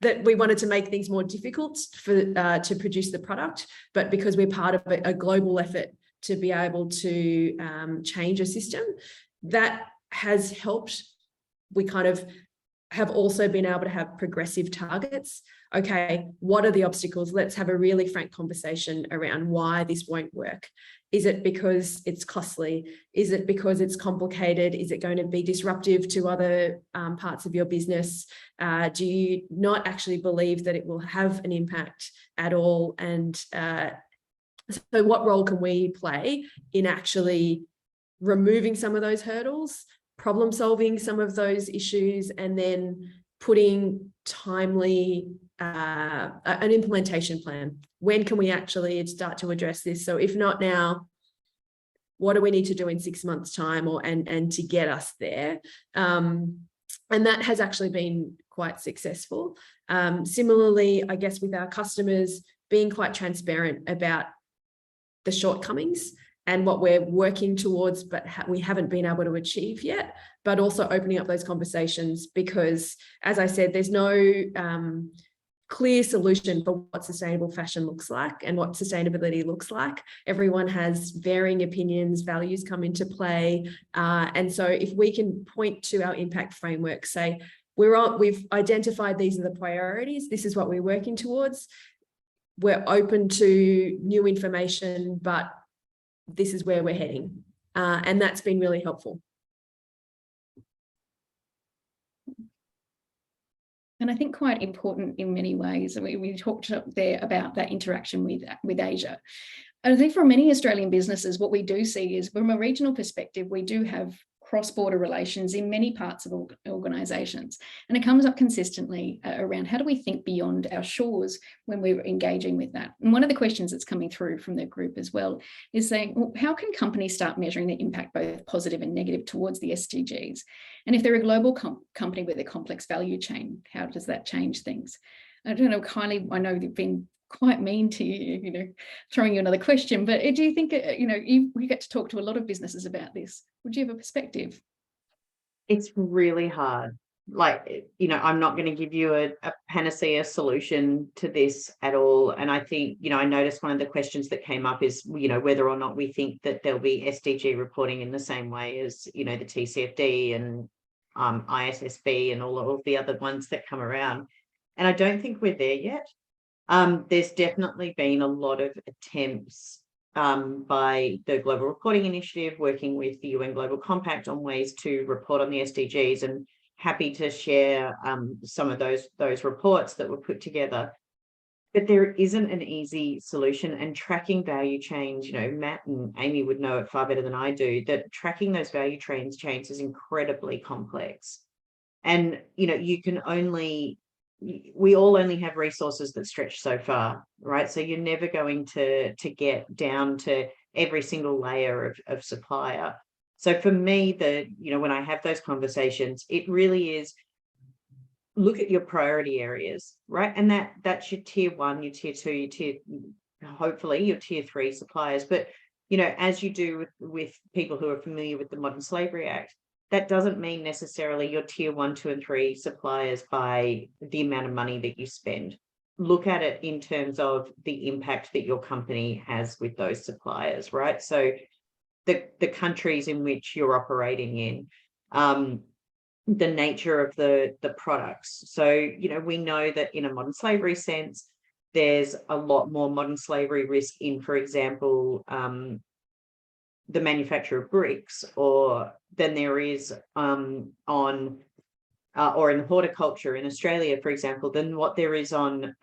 that we wanted to make things more difficult to produce the product, but because we're part of a global effort to be able to change a system. That has helped. We kind of have also been able to have progressive targets. Okay, what are the obstacles? Let's have a really frank conversation around why this won't work. Is it because it's costly? Is it because it's complicated? Is it going to be disruptive to other parts of your business? Do you not actually believe that it will have an impact at all? And so what role can we play in actually removing some of those hurdles, problem solving some of those issues, and then putting timely an implementation plan? When can we actually start to address this? So if not now, what do we need to do in 6 months' time, and to get us there? And that has actually been quite successful. Similarly, I guess with our customers, being quite transparent about the shortcomings and what we're working towards, but we haven't been able to achieve yet, but also opening up those conversations, because as I said, there's no clear solution for what sustainable fashion looks like and what sustainability looks like. Everyone has varying opinions, values come into play. And so if we can point to our impact framework, say, we've identified these are the priorities, this is what we're working towards, we're open to new information, but this is where we're heading. And that's been really helpful. And I think quite important in many ways. We talked up there about that interaction with Asia. And I think for many Australian businesses, what we do see is from a regional perspective, we do have cross-border relations in many parts of organisations. And it comes up consistently around how do we think beyond our shores when we're engaging with that. And one of the questions that's coming through from the group as well is saying, well, how can companies start measuring the impact, both positive and negative, towards the SDGs? And if they're a global company with a complex value chain, how does that change things? I don't know, Kylie, I know you've been quite mean to you, throwing you another question, but do you think, you get to talk to a lot of businesses about this. Would you have a perspective? It's really hard. Like, I'm not going to give you a panacea solution to this at all. And I think, I noticed one of the questions that came up is, whether or not we think that there'll be SDG reporting in the same way as, the TCFD and ISSB and all of the other ones that come around. And I don't think we're there yet. There's definitely been a lot of attempts by the Global Reporting Initiative, working with the UN Global Compact on ways to report on the SDGs, and happy to share some of those reports that were put together. But there isn't an easy solution, and tracking value chains, you know, Matt and Amy would know it far better than I do, that tracking those value chains is incredibly complex. And, you know, we all only have resources that stretch so far, right? So you're never going to get down to every single layer of supplier. So for me, you know, when I have those conversations, it really is, look at your priority areas, right? And that's your tier 1, your tier 2, hopefully your tier 3 suppliers. But, you know, as you do with people who are familiar with the Modern Slavery Act, that doesn't mean necessarily your tier 1, 2, and 3 suppliers by the amount of money that you spend. Look at it in terms of the impact that your company has with those suppliers, right? So the countries in which you're operating in, the nature of the products. So, you know, we know that in a modern slavery sense, there's a lot more modern slavery risk in, for example, the manufacture of bricks, or than there is or in horticulture in Australia, for example, than what there is on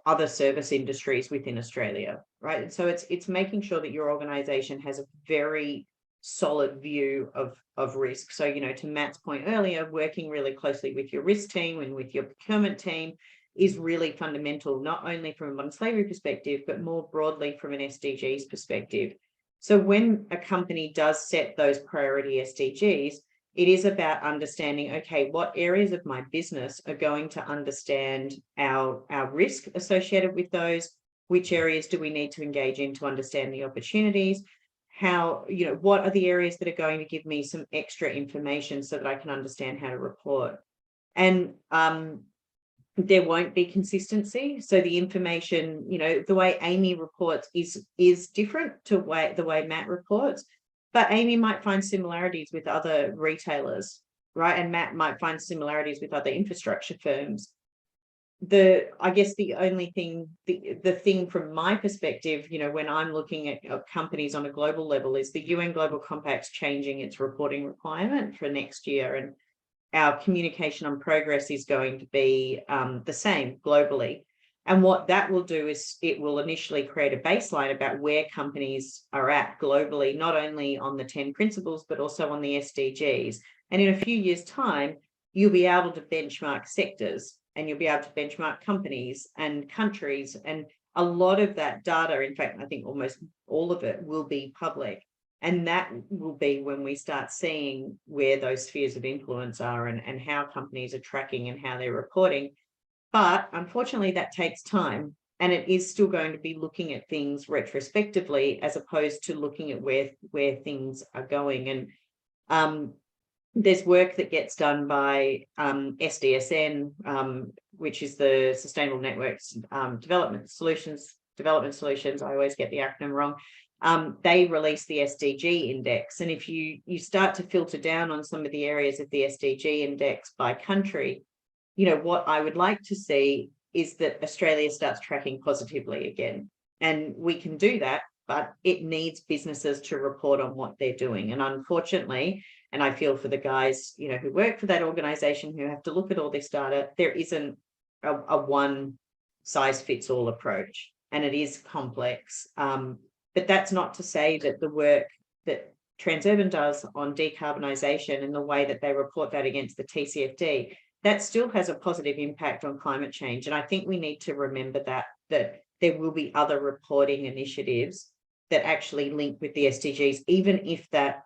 other service industries within Australia, right? And so it's making sure that your organization has a very solid view of risk. So, you know, to Matt's point earlier, working really closely with your risk team and with your procurement team is really fundamental, not only from a modern slavery perspective, but more broadly from an SDGs perspective. So when a company does set those priority SDGs, it is about understanding, okay, what areas of my business are going to understand our risk associated with those? Which areas do we need to engage in to understand the opportunities? How, you know, what are the areas that are going to give me some extra information so that I can understand how to report? And there won't be consistency. So the information, you know, the way Amy reports is different to the way Matt reports, but Amy might find similarities with other retailers, right? And Matt might find similarities with other infrastructure firms. I guess the only thing, the thing from my perspective, you know, when I'm looking at companies on a global level, is the UN Global Compact's changing its reporting requirement for next year, and our communication on progress is going to be the same globally. And what that will do is it will initially create a baseline about where companies are at globally, not only on the 10 principles, but also on the SDGs. And in a few years' time, you'll be able to benchmark sectors, and you'll be able to benchmark companies and countries. And a lot of that data, in fact, I think almost all of it, will be public. And that will be when we start seeing where those spheres of influence are, and how companies are tracking and how they're reporting. But unfortunately, that takes time, and it is still going to be looking at things retrospectively as opposed to looking at where things are going. And there's work that gets done by SDSN, which is the Sustainable Networks Development Solutions. I always get the acronym wrong. They release the SDG index. And if you start to filter down on some of the areas of the SDG index by country, you know, what I would like to see is that Australia starts tracking positively again. And we can do that, but it needs businesses to report on what they're doing. And unfortunately, and I feel for the guys, you know, who work for that organization who have to look at all this data, there isn't a one size fits all approach, and it is complex. But that's not to say that the work that Transurban does on decarbonisation and the way that they report that against the TCFD, that still has a positive impact on climate change. And I think we need to remember that there will be other reporting initiatives that actually link with the SDGs, even if that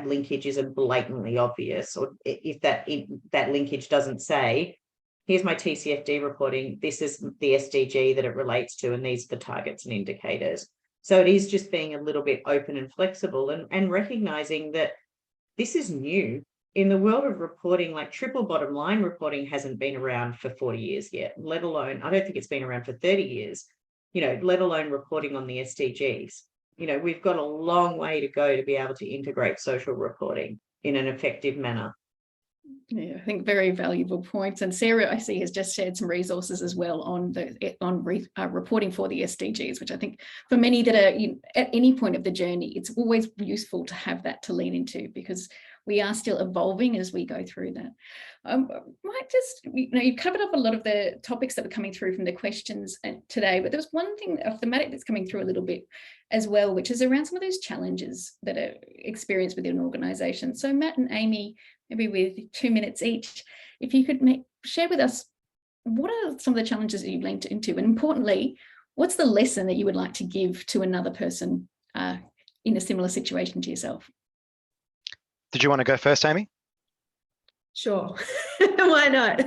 linkage isn't blatantly obvious, or if that linkage doesn't say, here's my TCFD reporting, this is the SDG that it relates to, and these are the targets and indicators. So it is just being a little bit open and flexible, and recognizing that this is new. In the world of reporting, like triple bottom line reporting hasn't been around for 40 years yet, let alone, I don't think it's been around for 30 years, you know, let alone reporting on the SDGs. You know, we've got a long way to go to be able to integrate social reporting in an effective manner. Yeah, I think very valuable points. And Sarah, I see, has just shared some resources as well on reporting for the SDGs, which I think for many that are at any point of the journey, it's always useful to have that to lean into, because we are still evolving as we go through that. Might just, you've covered up a lot of the topics that were coming through from the questions today, but there was one thing, a thematic that's coming through a little bit as well, which is around some of those challenges that are experienced within an organisation. So Matt and Amy, maybe with 2 minutes each, if you could share with us, what are some of the challenges that you've linked into? And importantly, what's the lesson that you would like to give to another person in a similar situation to yourself? Did you want to go first, Amy? Sure. Why not?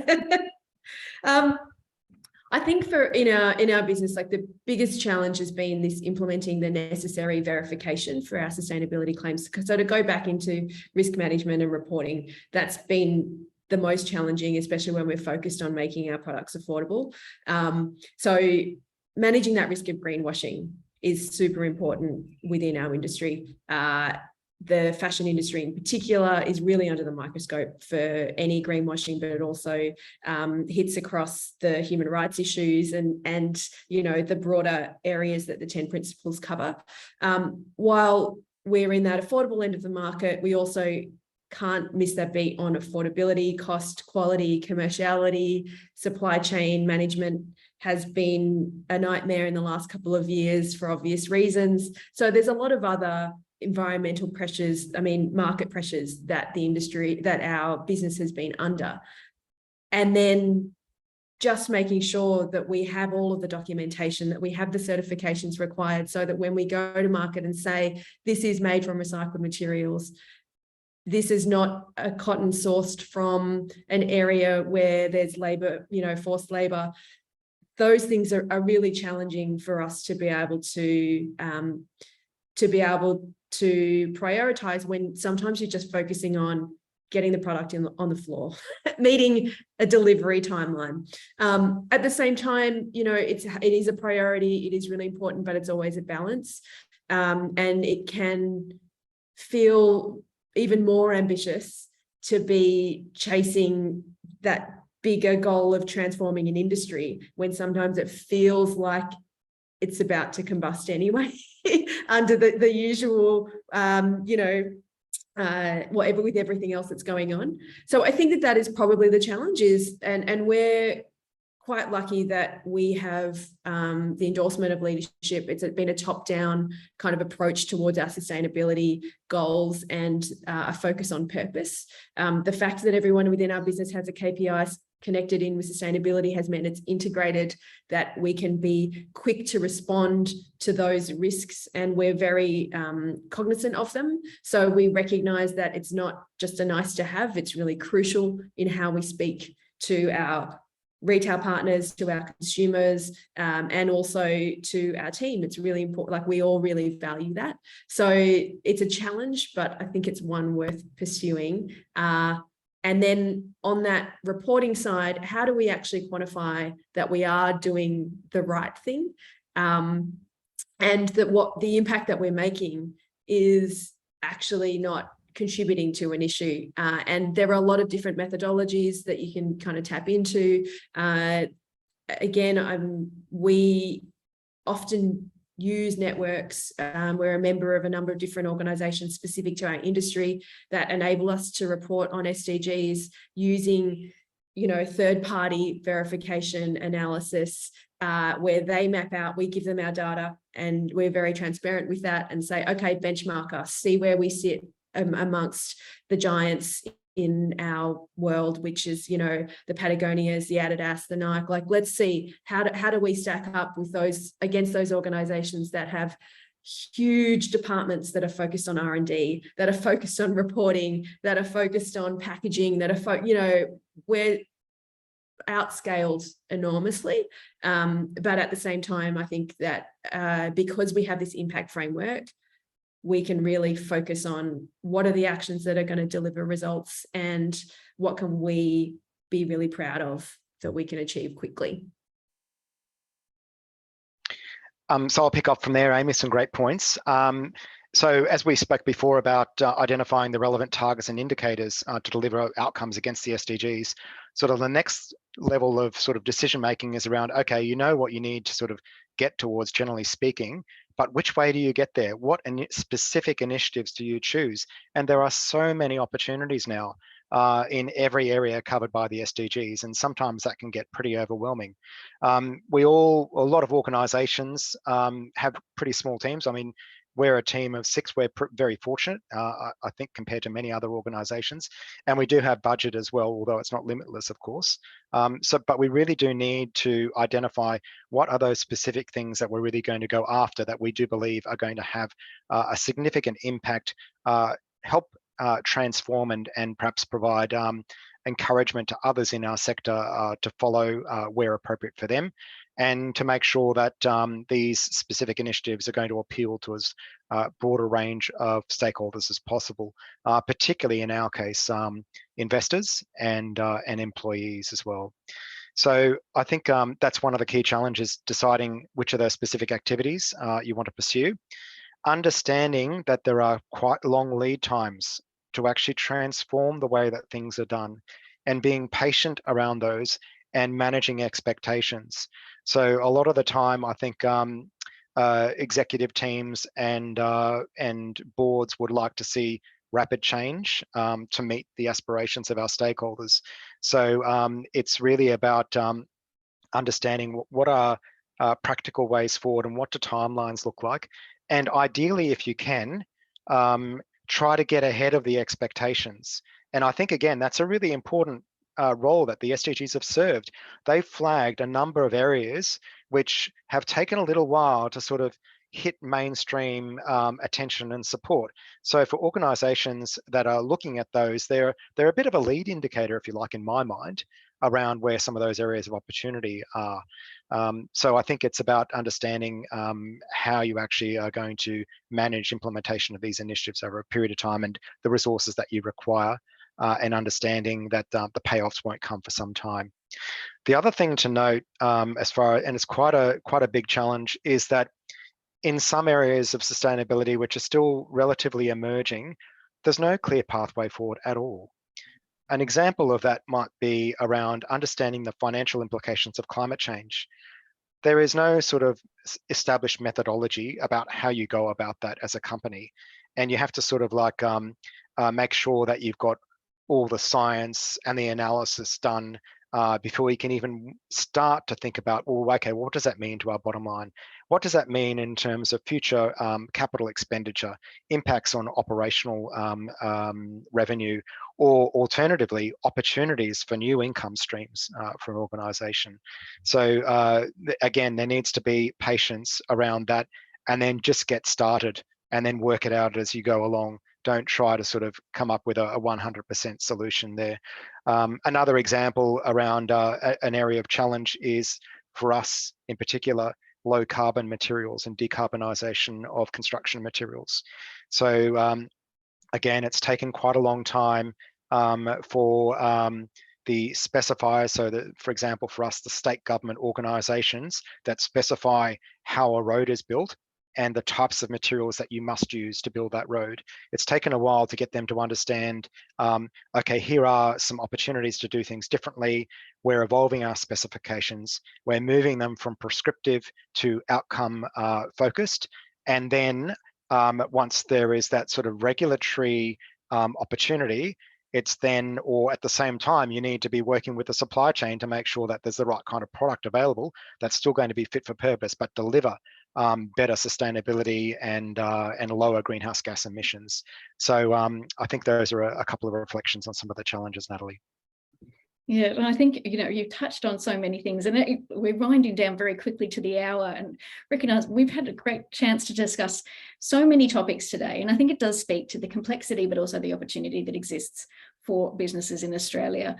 I think in our business, like the biggest challenge has been this implementing the necessary verification for our sustainability claims. So to go back into risk management and reporting, that's been the most challenging, especially when we're focused on making our products affordable. So managing that risk of greenwashing is super important within our industry. The fashion industry in particular is really under the microscope for any greenwashing, but it also hits across the human rights issues and the broader areas that the 10 principles cover. While we're in that affordable end of the market, we also can't miss that beat on affordability, cost, quality, commerciality, supply chain management has been a nightmare in the last couple of years for obvious reasons. So there's a lot of other environmental pressures, market pressures that our business has been under. And then just making sure that we have all of the documentation, that we have the certifications required so that when we go to market and say, this is made from recycled materials, this is not a cotton sourced from an area where there's labor, forced labor. Those things are really challenging for us to be able to prioritize when sometimes you're just focusing on getting the product on the floor, meeting a delivery timeline. At the same time, it is a priority. It is really important, but it's always a balance. And it can feel even more ambitious to be chasing that bigger goal of transforming an industry when sometimes it feels like it's about to combust anyway under the usual, whatever with everything else that's going on. So I think that is probably the challenge and we're quite lucky that we have the endorsement of leadership. It's been a top-down kind of approach towards our sustainability goals and a focus on purpose. The fact that everyone within our business has a KPI connected in with sustainability has meant it's integrated, that we can be quick to respond to those risks, and we're very cognizant of them. So we recognize that it's not just a nice to have, it's really crucial in how we speak to our retail partners, to our consumers, and also to our team. It's really important, like we all really value that. So it's a challenge, but I think it's one worth pursuing. And then on that reporting side, how do we actually quantify that we are doing the right thing? And that what the impact that we're making is actually not contributing to an issue. And there are a lot of different methodologies that you can kind of tap into. We often use networks. We're a member of a number of different organizations specific to our industry that enable us to report on SDGs using, third-party verification analysis, where they map out, we give them our data, and we're very transparent with that and say, okay, benchmark us, see where we sit amongst the giants in our world, which is, the Patagonias, the Adidas, the Nike. Like, let's see how do we stack up with against those organizations that have huge departments that are focused on R&D, that are focused on reporting, that are focused on packaging, that are we're outscaled enormously. But at the same time, I think that because we have this impact framework, we can really focus on what are the actions that are going to deliver results and what can we be really proud of that we can achieve quickly. So I'll pick up from there, Amy, some great points. So as we spoke before about identifying the relevant targets and indicators to deliver outcomes against the SDGs, sort of the next level of sort of decision making is around, okay, you know what you need to sort of get towards, generally speaking, but which way do you get there? What specific initiatives do you choose? And there are so many opportunities now in every area covered by the SDGs, and sometimes that can get pretty overwhelming. A lot of organisations have pretty small teams. I mean, we're a team of 6. We're very fortunate, I think, compared to many other organisations, and we do have budget as well, although it's not limitless, of course. But we really do need to identify what are those specific things that we're really going to go after that we do believe are going to have a significant impact, help transform and perhaps provide encouragement to others in our sector to follow where appropriate for them, and to make sure that these specific initiatives are going to appeal to as broad a range of stakeholders as possible, particularly in our case, investors and employees as well. So I think that's one of the key challenges, deciding which of those specific activities you want to pursue, understanding that there are quite long lead times to actually transform the way that things are done, and being patient around those and managing expectations. So a lot of the time, I think executive teams and boards would like to see rapid change to meet the aspirations of our stakeholders. So it's really about understanding what are practical ways forward and what do timelines look like. And ideally, if you can, try to get ahead of the expectations. And I think, again, that's a really important role that the SDGs have served. They've flagged a number of areas which have taken a little while to sort of hit mainstream attention and support. So for organisations that are looking at those, they're a bit of a lead indicator, if you like, in my mind, around where some of those areas of opportunity are. So I think it's about understanding how you actually are going to manage implementation of these initiatives over a period of time, and the resources that you require, and understanding that the payoffs won't come for some time. The other thing to note, and it's quite a big challenge, is that in some areas of sustainability which are still relatively emerging, there's no clear pathway forward at all. An example of that might be around understanding the financial implications of climate change. There is no sort of established methodology about how you go about that as a company. And you have to sort of like make sure that you've got all the science and the analysis done before you can even start to think about, well, okay, what does that mean to our bottom line? What does that mean in terms of future capital expenditure, impacts on operational revenue, or alternatively, opportunities for new income streams for an organisation? So again, there needs to be patience around that, and then just get started and then work it out as you go along. Don't try to sort of come up with a 100% solution there. Another example around an area of challenge is, for us in particular, low carbon materials and decarbonisation of construction materials. So again, it's taken quite a long time for the specifiers, so that, for example, for us, the state government organisations that specify how a road is built and the types of materials that you must use to build that road. It's taken a while to get them to understand, okay, here are some opportunities to do things differently. We're evolving our specifications. We're moving them from prescriptive to outcome focused. And then once there is that sort of regulatory opportunity, it's then, or at the same time, you need to be working with the supply chain to make sure that there's the right kind of product available that's still going to be fit for purpose, but deliver better sustainability and lower greenhouse gas emissions. So I think those are a couple of reflections on some of the challenges, Natalie. Yeah, and I think, you know, you've touched on so many things, and we're winding down very quickly to the hour, and recognise we've had a great chance to discuss so many topics today. And I think it does speak to the complexity, but also the opportunity that exists for businesses in Australia.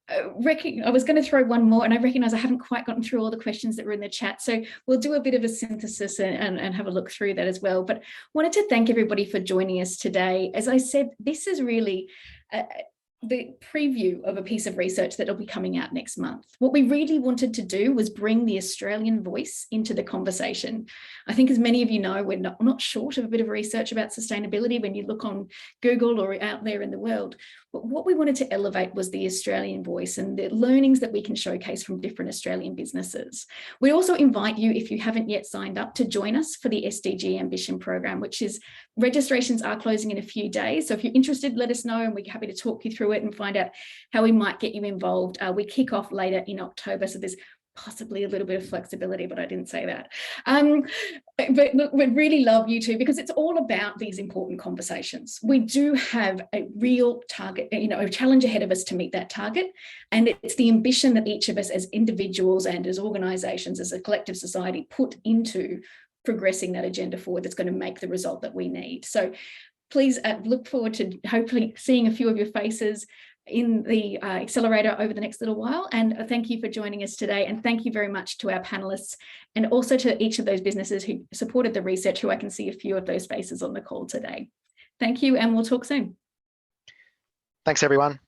I was going to throw one more, and I recognise I haven't quite gotten through all the questions that were in the chat. So we'll do a bit of a synthesis and have a look through that as well. But wanted to thank everybody for joining us today. As I said, this is really the preview of a piece of research that will be coming out next month. What we really wanted to do was bring the Australian voice into the conversation. I think, as many of you know, we're not short of a bit of research about sustainability when you look on Google or out there in the world. But what we wanted to elevate was the Australian voice and the learnings that we can showcase from different Australian businesses. We also invite you, if you haven't yet signed up, to join us for the SDG Ambition Program, which is, registrations are closing in a few days. So if you're interested, let us know and we're happy to talk you through it and find out how we might get you involved. We kick off later in October, so there's possibly a little bit of flexibility, but I didn't say that. But look, we'd really love you to, because it's all about these important conversations. We do have a real target, a challenge ahead of us to meet that target. And it's the ambition that each of us as individuals and as organisations, as a collective society, put into progressing that agenda forward that's going to make the result that we need. So please look forward to hopefully seeing a few of your faces in the accelerator over the next little while. And thank you for joining us today. And thank you very much to our panelists and also to each of those businesses who supported the research, who I can see a few of those faces on the call today. Thank you, and we'll talk soon. Thanks, everyone.